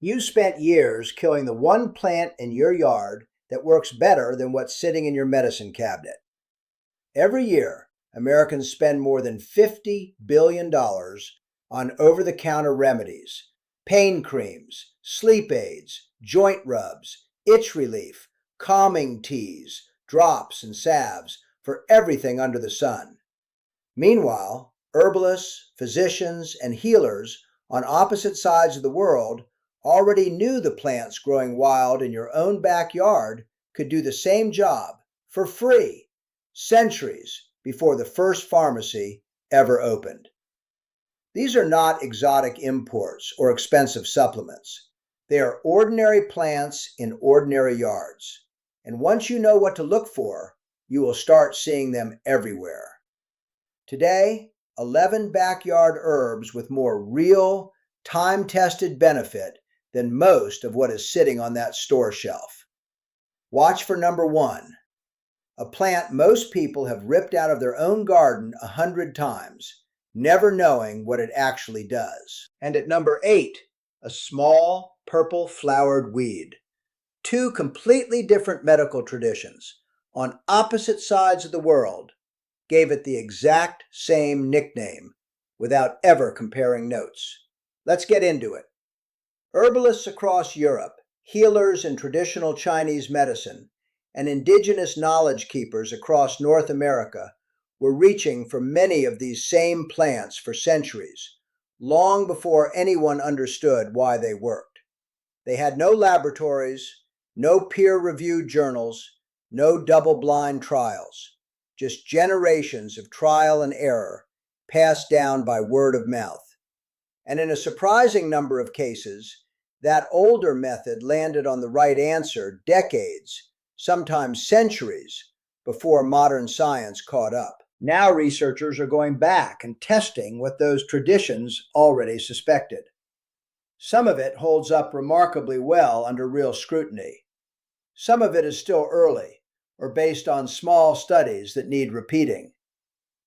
You spent years killing the one plant in your yard that works better than what's sitting in your medicine cabinet. Every year, Americans spend more than $50 billion on over-the-counter remedies, pain creams, sleep aids, joint rubs, itch relief, calming teas, drops, and salves for everything under the sun. Meanwhile, herbalists, physicians, and healers on opposite sides of the world already knew the plants growing wild in your own backyard could do the same job for free centuries before the first pharmacy ever opened. These are not exotic imports or expensive supplements. They are ordinary plants in ordinary yards. And once you know what to look for, you will start seeing them everywhere. Today, 11 backyard herbs with more real, time-tested benefit than most of what is sitting on that store shelf. Watch for number 1, a plant most people have ripped out of their own garden 100 times, never knowing what it actually does. And at number 8, a small purple flowered weed. Two completely different medical traditions on opposite sides of the world gave it the exact same nickname without ever comparing notes. Let's get into it. Herbalists across Europe, healers in traditional Chinese medicine, and indigenous knowledge keepers across North America were reaching for many of these same plants for centuries, long before anyone understood why they worked. They had no laboratories, no peer-reviewed journals, no double-blind trials, just generations of trial and error passed down by word of mouth. And in a surprising number of cases, that older method landed on the right answer decades, sometimes centuries, before modern science caught up. Now researchers are going back and testing what those traditions already suspected. Some of it holds up remarkably well under real scrutiny. Some of it is still early or based on small studies that need repeating.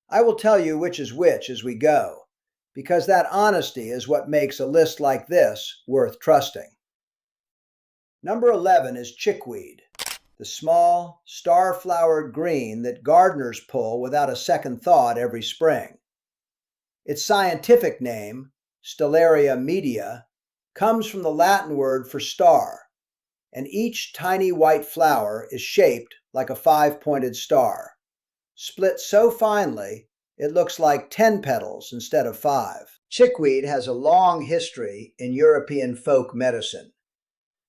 I will tell you which is which as we go, because that honesty is what makes a list like this worth trusting. Number 11 is chickweed, the small, star-flowered green that gardeners pull without a second thought every spring. Its scientific name, Stellaria media, comes from the Latin word for star, and each tiny white flower is shaped like a 5-pointed star, split so finely it looks like 10 petals instead of 5. Chickweed has a long history in European folk medicine.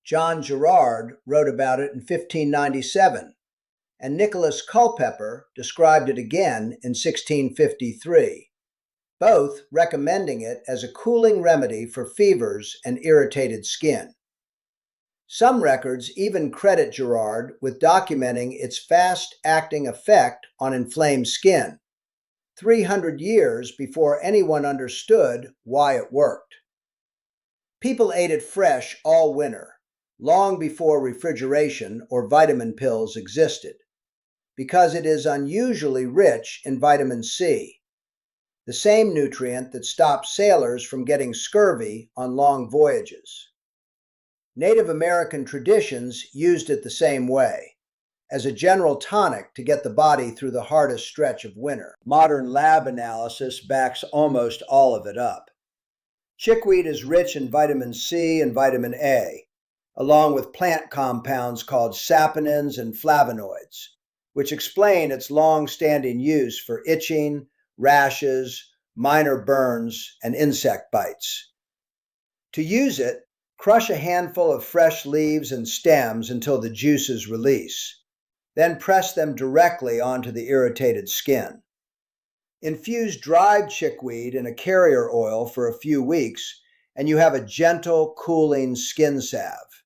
John Gerard wrote about it in 1597, and Nicholas Culpeper described it again in 1653, both recommending it as a cooling remedy for fevers and irritated skin. Some records even credit Gerard with documenting its fast-acting effect on inflamed skin, 300 years before anyone understood why it worked. People ate it fresh all winter, long before refrigeration or vitamin pills existed, because it is unusually rich in vitamin C, the same nutrient that stops sailors from getting scurvy on long voyages. Native American traditions used it the same way, as a general tonic to get the body through the hardest stretch of winter. Modern lab analysis backs almost all of it up. Chickweed is rich in vitamin C and vitamin A, along with plant compounds called saponins and flavonoids, which explain its long-standing use for itching, rashes, minor burns, and insect bites. To use it, crush a handful of fresh leaves and stems until the juices release. Then press them directly onto the irritated skin. Infuse dried chickweed in a carrier oil for a few weeks, and you have a gentle, cooling skin salve.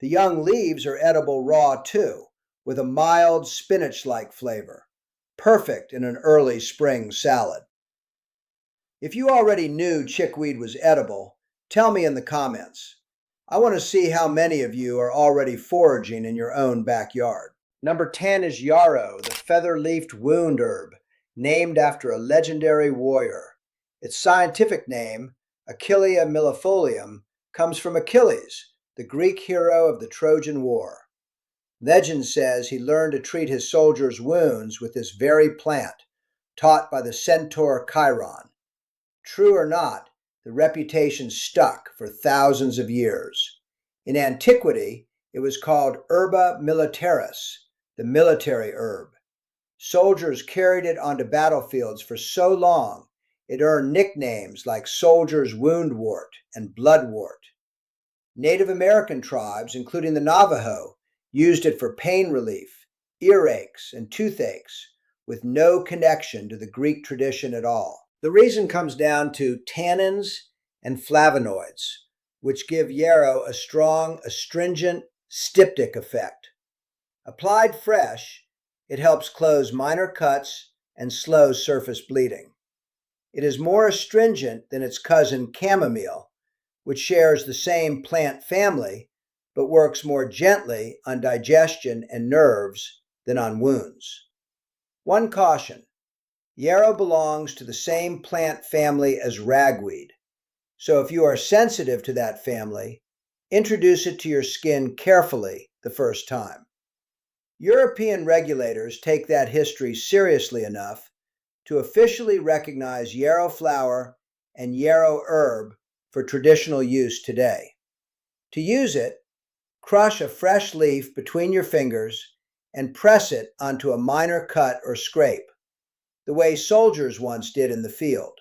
The young leaves are edible raw too, with a mild spinach-like flavor, perfect in an early spring salad. If you already knew chickweed was edible, tell me in the comments. I want to see how many of you are already foraging in your own backyard. Number 10 is yarrow, the feather-leafed wound herb, named after a legendary warrior. Its scientific name, Achillea millefolium, comes from Achilles, the Greek hero of the Trojan War. Legend says he learned to treat his soldiers' wounds with this very plant, taught by the centaur Chiron. True or not, the reputation stuck for thousands of years. In antiquity, it was called herba militaris, the military herb. Soldiers carried it onto battlefields for so long, it earned nicknames like soldier's woundwort and bloodwort. Native American tribes, including the Navajo, used it for pain relief, earaches, and toothaches, with no connection to the Greek tradition at all. The reason comes down to tannins and flavonoids, which give yarrow a strong, astringent, styptic effect. Applied fresh, it helps close minor cuts and slows surface bleeding. It is more astringent than its cousin chamomile, which shares the same plant family, but works more gently on digestion and nerves than on wounds. One caution: yarrow belongs to the same plant family as ragweed, so if you are sensitive to that family, introduce it to your skin carefully the first time. European regulators take that history seriously enough to officially recognize yarrow flower and yarrow herb for traditional use today. To use it, crush a fresh leaf between your fingers and press it onto a minor cut or scrape, the way soldiers once did in the field.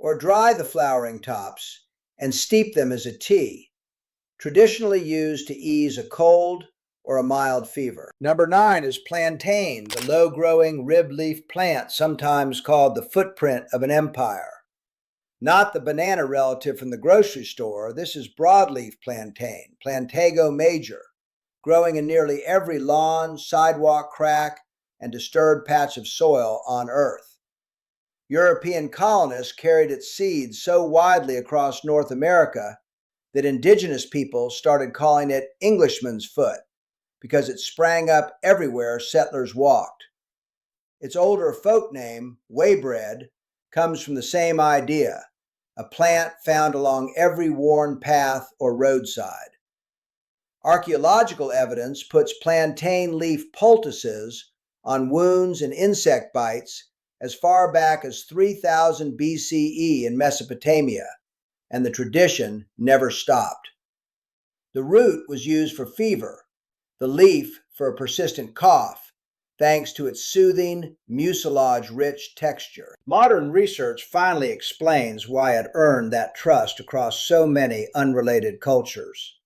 Or dry the flowering tops and steep them as a tea, traditionally used to ease a cold or a mild fever. Number 9 is plantain, the low-growing rib-leaf plant, sometimes called the footprint of an empire. Not the banana relative from the grocery store, this is broadleaf plantain, Plantago major, growing in nearly every lawn, sidewalk crack, and disturbed patch of soil on Earth. European colonists carried its seeds so widely across North America that indigenous people started calling it Englishman's foot, because it sprang up everywhere settlers walked. Its older folk name, waybread, comes from the same idea, a plant found along every worn path or roadside. Archaeological evidence puts plantain leaf poultices on wounds and insect bites as far back as 3000 BCE in Mesopotamia, and the tradition never stopped. The root was used for fever, the leaf for a persistent cough, thanks to its soothing, mucilage-rich texture. Modern research finally explains why it earned that trust across so many unrelated cultures.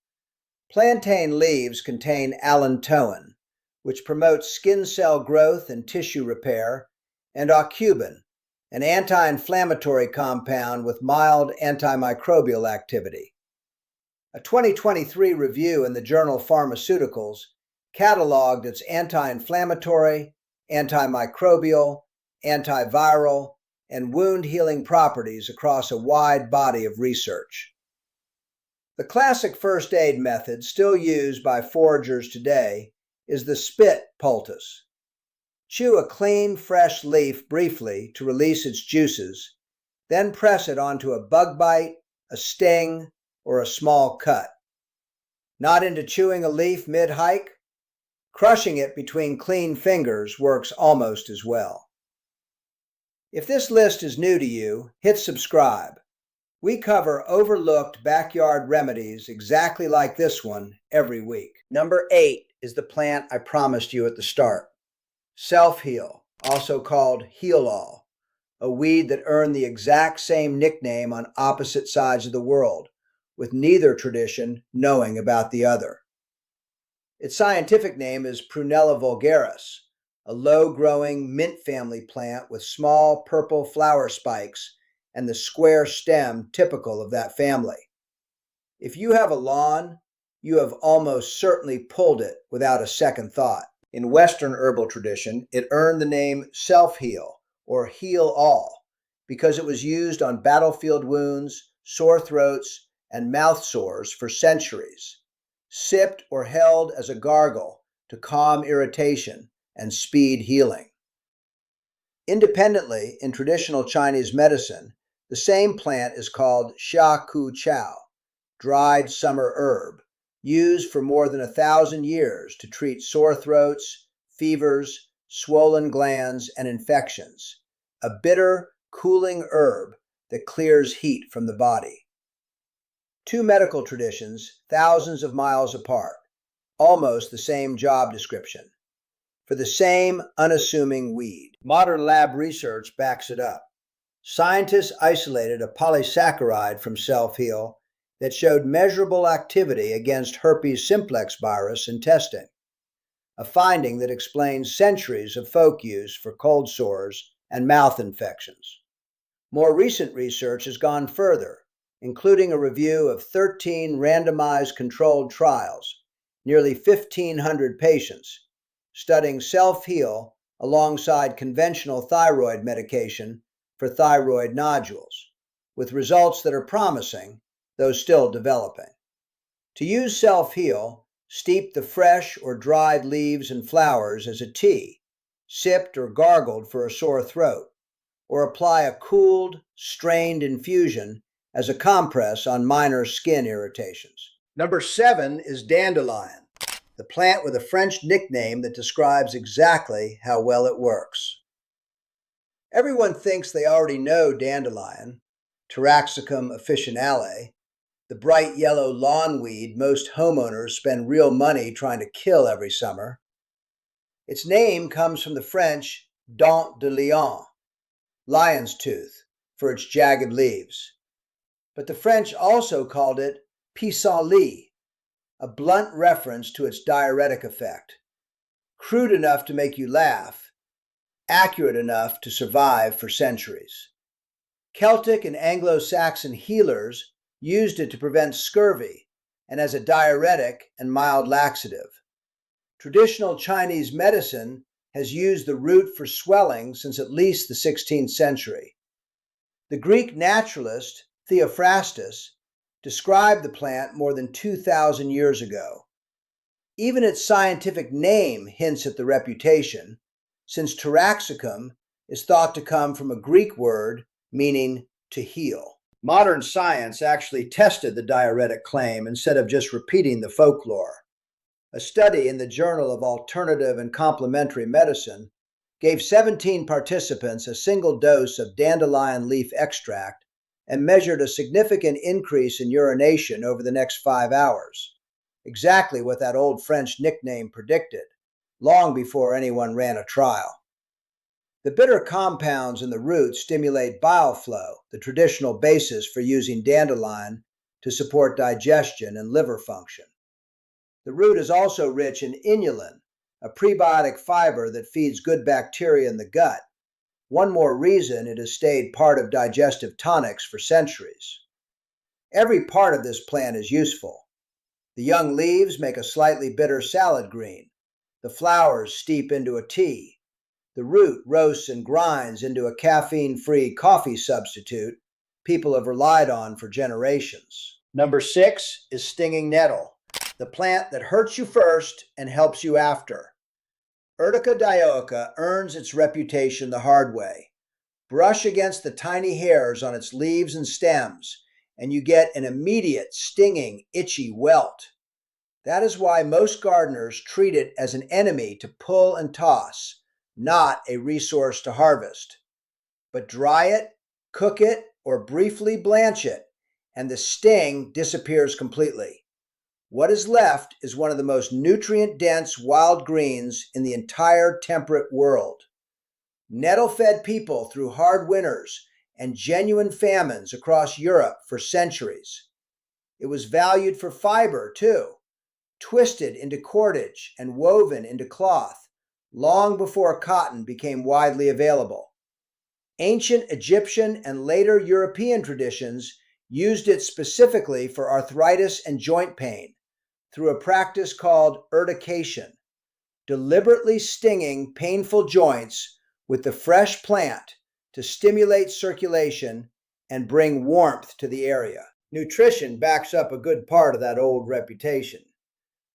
Plantain leaves contain allantoin, which promotes skin cell growth and tissue repair, and aucubin, an anti-inflammatory compound with mild antimicrobial activity. A 2023 review in the journal Pharmaceuticals cataloged its anti-inflammatory, antimicrobial, antiviral, and wound-healing properties across a wide body of research. The classic first aid method still used by foragers today is the spit poultice. Chew a clean, fresh leaf briefly to release its juices, then press it onto a bug bite, a sting, or a small cut. Not into chewing a leaf mid-hike? Crushing it between clean fingers works almost as well. If this list is new to you, hit subscribe. We cover overlooked backyard remedies exactly like this one every week. Number 8 is the plant I promised you at the start. Self-heal, also called heal-all, a weed that earned the exact same nickname on opposite sides of the world, with neither tradition knowing about the other. Its scientific name is Prunella vulgaris, a low-growing mint family plant with small purple flower spikes and the square stem typical of that family. If you have a lawn, you have almost certainly pulled it without a second thought. In Western herbal tradition, it earned the name self-heal or heal-all because it was used on battlefield wounds, sore throats, and mouth sores for centuries, sipped or held as a gargle to calm irritation and speed healing. Independently, in traditional Chinese medicine, the same plant is called sha ku chow, dried summer herb, used for more than 1,000 years to treat sore throats, fevers, swollen glands, and infections. A bitter, cooling herb that clears heat from the body. Two medical traditions, thousands of miles apart, almost the same job description, for the same unassuming weed. Modern lab research backs it up. Scientists isolated a polysaccharide from self-heal that showed measurable activity against herpes simplex virus in testing, a finding that explains centuries of folk use for cold sores and mouth infections. More recent research has gone further, including a review of 13 randomized controlled trials, nearly 1,500 patients, studying self-heal alongside conventional thyroid medication for thyroid nodules, with results that are promising, though still developing. To use self-heal, steep the fresh or dried leaves and flowers as a tea, sipped or gargled for a sore throat, or apply a cooled, strained infusion as a compress on minor skin irritations. Number 7 is dandelion, the plant with a French nickname that describes exactly how well it works. Everyone thinks they already know dandelion, Taraxacum officinale, the bright yellow lawn weed most homeowners spend real money trying to kill every summer. Its name comes from the French dent de lion, lion's tooth, for its jagged leaves. But the French also called it pissenlit, a blunt reference to its diuretic effect, crude enough to make you laugh, accurate enough to survive for centuries. Celtic and Anglo-Saxon healers used it to prevent scurvy and as a diuretic and mild laxative. Traditional Chinese medicine has used the root for swelling since at least the 16th century. The Greek naturalist Theophrastus described the plant more than 2,000 years ago. Even its scientific name hints at the reputation, since Taraxacum is thought to come from a Greek word meaning to heal. Modern science actually tested the diuretic claim instead of just repeating the folklore. A study in the Journal of Alternative and Complementary Medicine gave 17 participants a single dose of dandelion leaf extract and measured a significant increase in urination over the next 5 hours, exactly what that old French nickname predicted, long before anyone ran a trial. The bitter compounds in the root stimulate bile flow, the traditional basis for using dandelion to support digestion and liver function. The root is also rich in inulin, a prebiotic fiber that feeds good bacteria in the gut. One more reason it has stayed part of digestive tonics for centuries. Every part of this plant is useful. The young leaves make a slightly bitter salad green. The flowers steep into a tea. The root roasts and grinds into a caffeine-free coffee substitute people have relied on for generations. Number 6 is stinging nettle, the plant that hurts you first and helps you after. Urtica dioica earns its reputation the hard way. Brush against the tiny hairs on its leaves and stems, and you get an immediate, stinging, itchy welt. That is why most gardeners treat it as an enemy to pull and toss, not a resource to harvest. But dry it, cook it, or briefly blanch it, and the sting disappears completely. What is left is one of the most nutrient-dense wild greens in the entire temperate world. Nettle fed people through hard winters and genuine famines across Europe for centuries. It was valued for fiber, too, twisted into cordage and woven into cloth, long before cotton became widely available. Ancient Egyptian and later European traditions used it specifically for arthritis and joint pain through a practice called urtication, deliberately stinging painful joints with the fresh plant to stimulate circulation and bring warmth to the area. Nutrition backs up a good part of that old reputation.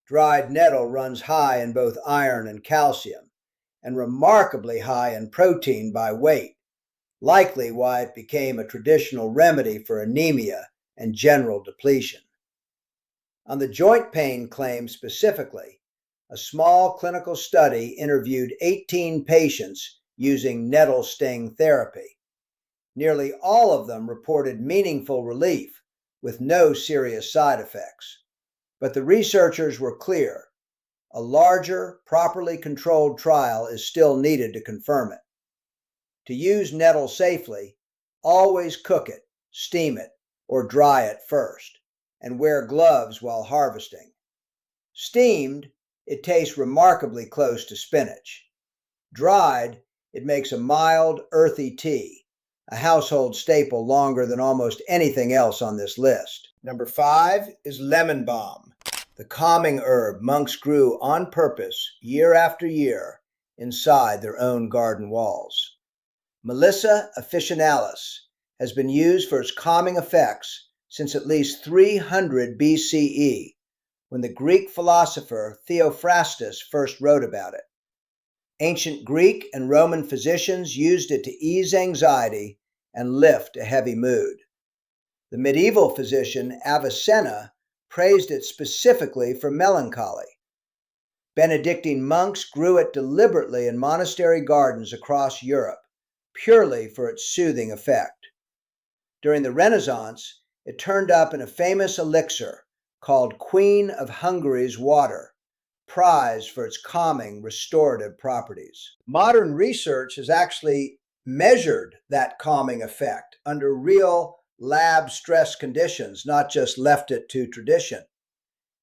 Dried nettle runs high in both iron and calcium, and remarkably high in protein by weight, likely why it became a traditional remedy for anemia and general depletion. On the joint pain claim specifically, a small clinical study interviewed 18 patients using nettle sting therapy. Nearly all of them reported meaningful relief with no serious side effects. But the researchers were clear. A larger, properly controlled trial is still needed to confirm it. To use nettle safely, always cook it, steam it, or dry it first, and wear gloves while harvesting. Steamed, it tastes remarkably close to spinach. Dried, it makes a mild, earthy tea, a household staple longer than almost anything else on this list. Number 5 is lemon balm, the calming herb monks grew on purpose year after year inside their own garden walls. Melissa officinalis has been used for its calming effects since at least 300 BCE, when the Greek philosopher Theophrastus first wrote about it. Ancient Greek and Roman physicians used it to ease anxiety and lift a heavy mood. The medieval physician Avicenna praised it specifically for melancholy. Benedictine monks grew it deliberately in monastery gardens across Europe, purely for its soothing effect. During the Renaissance, it turned up in a famous elixir called Queen of Hungary's Water, prized for its calming, restorative properties. Modern research has actually measured that calming effect under real lab stress conditions, not just left it to tradition.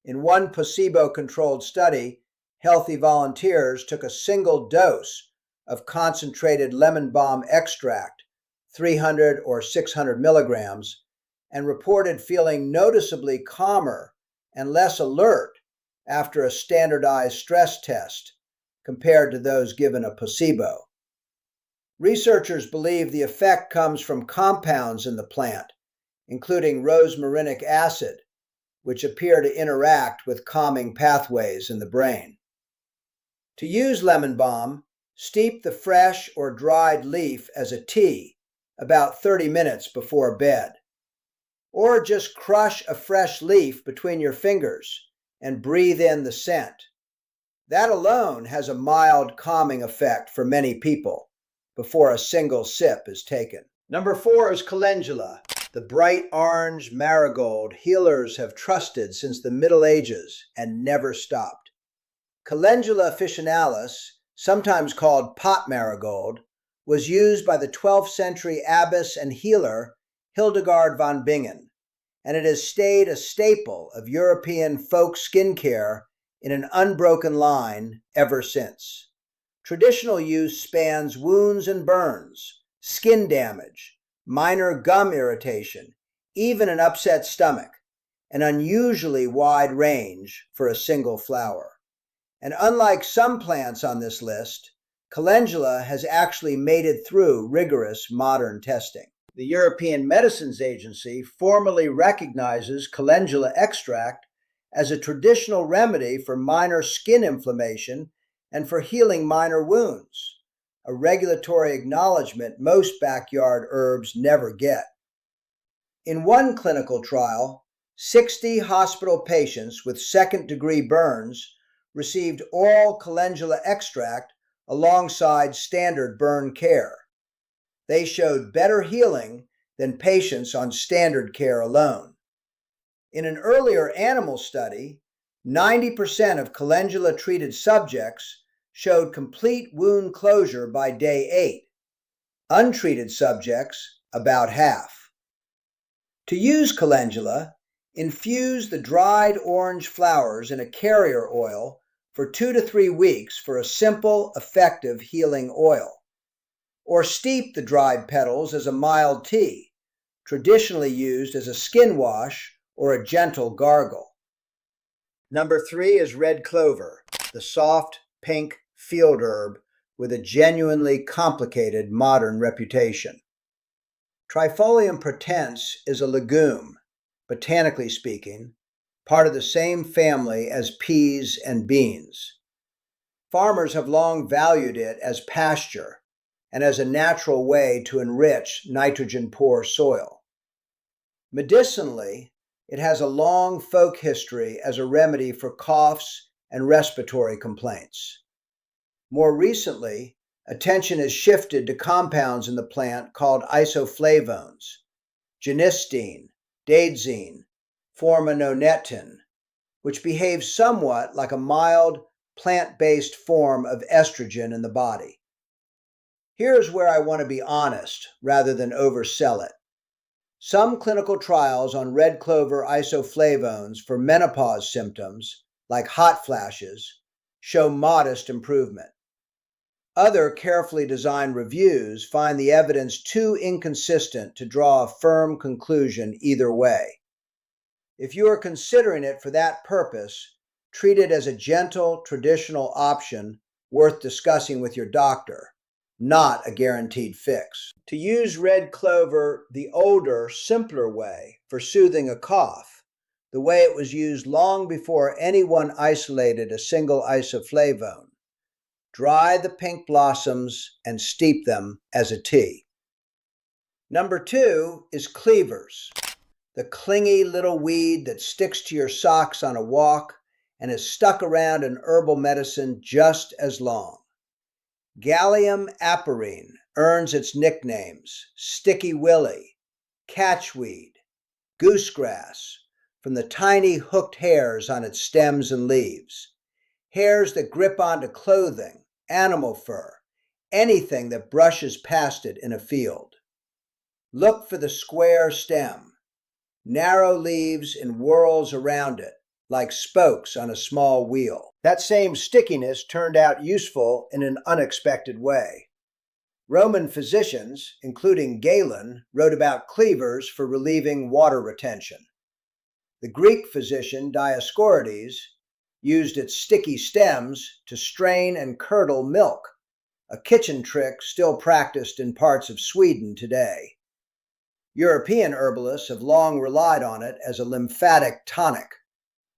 In one placebo-controlled study, healthy volunteers took a single dose of concentrated lemon balm extract, 300 or 600 milligrams, and reported feeling noticeably calmer and less alert after a standardized stress test compared to those given a placebo. Researchers believe the effect comes from compounds in the plant, including rosmarinic acid, which appear to interact with calming pathways in the brain. To use lemon balm, steep the fresh or dried leaf as a tea about 30 minutes before bed. Or just crush a fresh leaf between your fingers and breathe in the scent. That alone has a mild calming effect for many people before a single sip is taken. Number 4 is calendula, the bright orange marigold healers have trusted since the Middle Ages and never stopped. Calendula officinalis, sometimes called pot marigold, was used by the 12th century abbess and healer Hildegard von Bingen, and it has stayed a staple of European folk skincare in an unbroken line ever since. Traditional use spans wounds and burns, skin damage, minor gum irritation, even an upset stomach, an unusually wide range for a single flower. And unlike some plants on this list, calendula has actually made it through rigorous modern testing. The European Medicines Agency formally recognizes calendula extract as a traditional remedy for minor skin inflammation and for healing minor wounds, a regulatory acknowledgement most backyard herbs never get. In one clinical trial, 60 hospital patients with second-degree burns received oral calendula extract alongside standard burn care. They showed better healing than patients on standard care alone. In an earlier animal study, 90% of calendula-treated subjects showed complete wound closure by day 8. Untreated subjects, about half. To use calendula, infuse the dried orange flowers in a carrier oil for 2 to 3 weeks for a simple, effective healing oil. Or steep the dried petals as a mild tea, traditionally used as a skin wash or a gentle gargle. Number 3 is red clover, the soft, pink field herb with a genuinely complicated modern reputation. Trifolium pratense is a legume, botanically speaking, part of the same family as peas and beans. Farmers have long valued it as pasture and as a natural way to enrich nitrogen-poor soil. Medicinally, It has a long folk history as a remedy for coughs and respiratory complaints. More recently, attention has shifted to compounds in the plant called isoflavones, genistein, daidzein, formononetin, which behave somewhat like a mild plant-based form of estrogen in the body. Here's where I want to be honest rather than oversell it. Some clinical trials on red clover isoflavones for menopause symptoms, like hot flashes, show modest improvement. Other carefully designed reviews find the evidence too inconsistent to draw a firm conclusion either way. If you are considering it for that purpose, treat it as a gentle, traditional option worth discussing with your doctor, not a guaranteed fix. To use red clover the older, simpler way for soothing a cough, the way it was used long before anyone isolated a single isoflavone, dry the pink blossoms and steep them as a tea. Number 2 is cleavers, the clingy little weed that sticks to your socks on a walk and is stuck around in herbal medicine just as long. Gallium aperine earns its nicknames Sticky Willie, Catchweed, Goosegrass, from the tiny hooked hairs on its stems and leaves, hairs that grip onto clothing, animal fur, anything that brushes past it in a field. Look for the square stem, narrow leaves in whorls around it, like spokes on a small wheel. That same stickiness turned out useful in an unexpected way. Roman physicians, including Galen, wrote about cleavers for relieving water retention. The Greek physician Dioscorides used its sticky stems to strain and curdle milk, a kitchen trick still practiced in parts of Sweden today. European herbalists have long relied on it as a lymphatic tonic,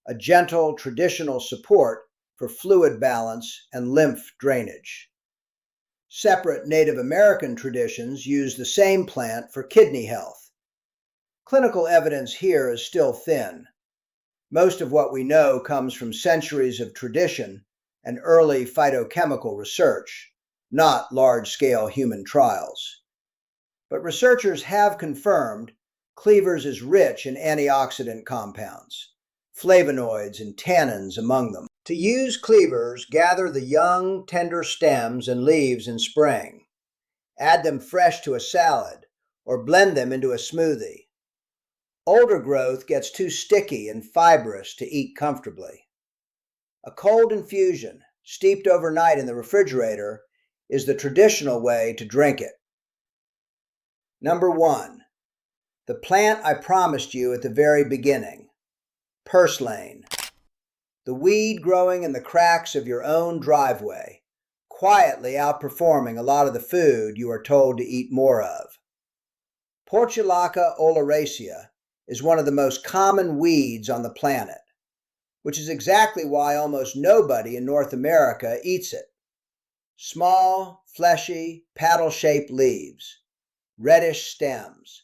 a gentle traditional support for fluid balance and lymph drainage. Separate Native American traditions use the same plant for kidney health. Clinical evidence here is still thin. Most of what we know comes from centuries of tradition and early phytochemical research, not large-scale human trials. But researchers have confirmed cleavers is rich in antioxidant compounds, flavonoids and tannins among them. To use cleavers, gather the young, tender stems and leaves in spring. Add them fresh to a salad or blend them into a smoothie. Older growth gets too sticky and fibrous to eat comfortably. A cold infusion, steeped overnight in the refrigerator, is the traditional way to drink it. Number 1, the plant I promised you at the very beginning, purslane. The weed growing in the cracks of your own driveway, quietly outperforming a lot of the food you are told to eat more of. Portulaca oleracea is one of the most common weeds on the planet, which is exactly why almost nobody in North America eats it. Small, fleshy, paddle-shaped leaves, reddish stems.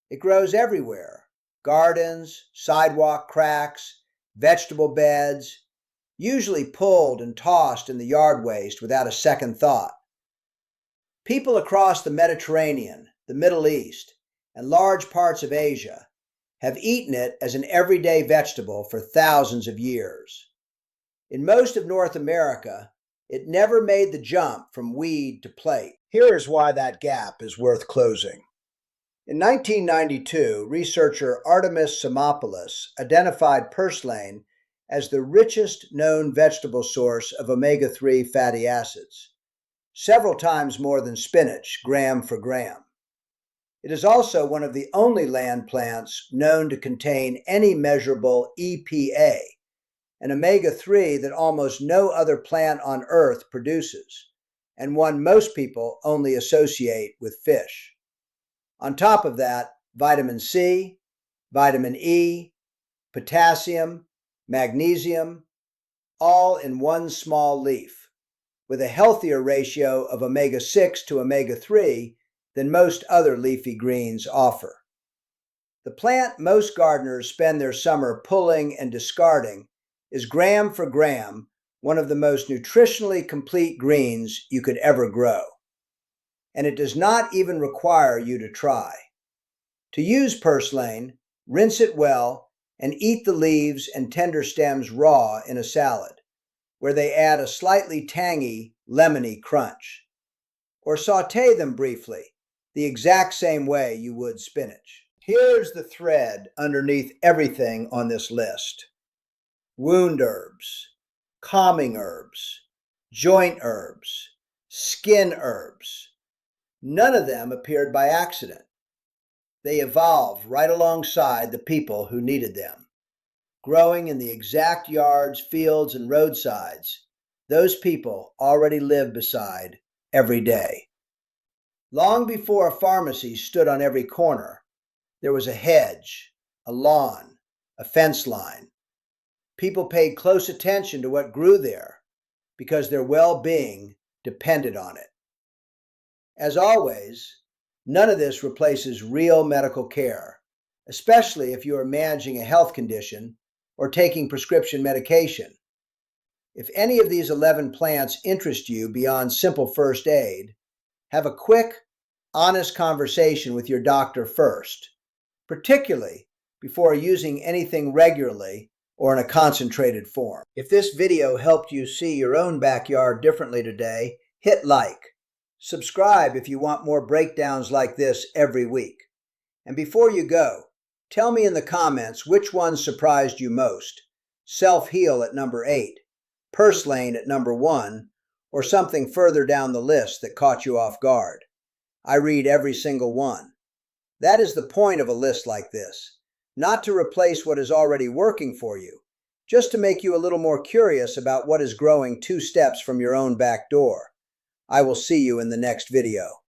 It grows everywhere, gardens, sidewalk cracks, vegetable beds, usually pulled and tossed in the yard waste without a second thought. People across the Mediterranean, the Middle East, and large parts of Asia have eaten it as an everyday vegetable for thousands of years. In most of North America, it never made the jump from weed to plate. Here is why that gap is worth closing. In 1992, researcher Artemis Simopoulos identified purslane as the richest known vegetable source of omega-3 fatty acids, several times more than spinach, gram for gram. It is also one of the only land plants known to contain any measurable EPA, an omega-3 that almost no other plant on Earth produces, and one most people only associate with fish. On top of that, vitamin C, vitamin E, potassium, magnesium, all in one small leaf, with a healthier ratio of omega-6 to omega-3 than most other leafy greens offer. The plant most gardeners spend their summer pulling and discarding is gram for gram one of the most nutritionally complete greens you could ever grow. And it does not even require you to try. To use purslane, rinse it well and eat the leaves and tender stems raw in a salad, where they add a slightly tangy, lemony crunch. Or sauté them briefly, the exact same way you would spinach. Here's the thread underneath everything on this list: wound herbs, calming herbs, joint herbs, skin herbs. None of them appeared by accident. They evolved right alongside the people who needed them, growing in the exact yards, fields, and roadsides those people already live beside every day. Long before a pharmacy stood on every corner, there was a hedge, a lawn, a fence line. People paid close attention to what grew there because their well-being depended on it. As always, none of this replaces real medical care, especially if you are managing a health condition or taking prescription medication. If any of these 11 plants interest you beyond simple first aid, have a quick, honest conversation with your doctor first, particularly before using anything regularly or in a concentrated form. If this video helped you see your own backyard differently today, hit like. Subscribe if you want more breakdowns like this every week. And before you go, tell me in the comments which one surprised you most: self-heal at number 8, purslane at number 1, or something further down the list that caught you off guard. I read every single one. That is the point of a list like this, not to replace what is already working for you, just to make you a little more curious about what is growing 2 steps from your own back door. I will see you in the next video.